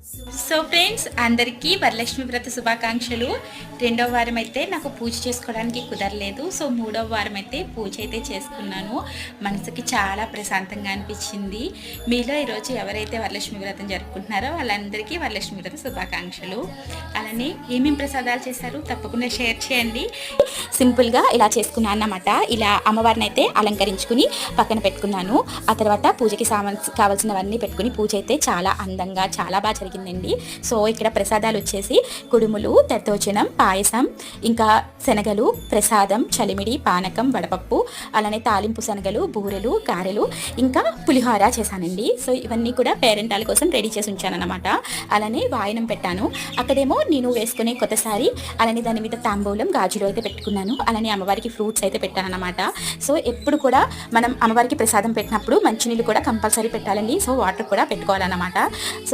So friends, అందరికీ వరలక్ష్మి వ్రత శుభాకాంక్షలు. రెండవ వారం అయితే నాకు పూజ చేసుకోవడానికి కుదరలేదు. సో మూడవ వారం అయితే పూజ అయితే చేసుకున్నాను. మనసుకి చాలా ప్రశాంతంగా అనిపించింది. మీలో ఈరోజు ఎవరైతే వరలక్ష్మి వ్రతం జరుపుకుంటున్నారో వాళ్ళందరికీ వరలక్ష్మి వ్రత శుభాకాంక్షలు. అలానే ఏమేమి ప్రసాదాలు చేశారు తప్పకుండా షేర్ చేయండి. సింపుల్గా ఇలా చేసుకున్నాను అన్నమాట. ఇలా అమ్మవారిని అయితే అలంకరించుకుని పక్కన పెట్టుకున్నాను. ఆ తర్వాత పూజకి కావాల్సినవన్నీ పెట్టుకుని పూజ అయితే చాలా అందంగా చాలా బాగా జరిగిందండి. సో ఇక్కడ ప్రసాదాలు వచ్చేసి కుడుములు, దద్దోజనం, పాయసం, ఇంకా శనగలు, ప్రసాదం, చలిమిడి, పానకం, వడపప్పు, అలానే తాలింపు శనగలు, బూరెలు, గారెలు, ఇంకా పులిహోర చేశానండి. సో ఇవన్నీ కూడా పేరెంటాల కోసం రెడీ చేసి ఉంచానన్నమాట. అలానే వాయనం పెట్టాను. అక్కడేమో నేను వేసుకునే కొత్త సారీ, అలానే దాని మీద తాంబూలం, గాజులు అయితే పెట్టుకున్నాను. అలానే అమ్మవారికి ఫ్రూట్స్ అయితే పెట్టాను అన్నమాట. సో ఎప్పుడు కూడా మనం అమ్మవారికి ప్రసాదం పెట్టినప్పుడు మంచినీళ్ళు కూడా కంపల్సరీ పెట్టాలండి. సో వాటర్ కూడా పెట్టుకోవాలన్నమాట. సో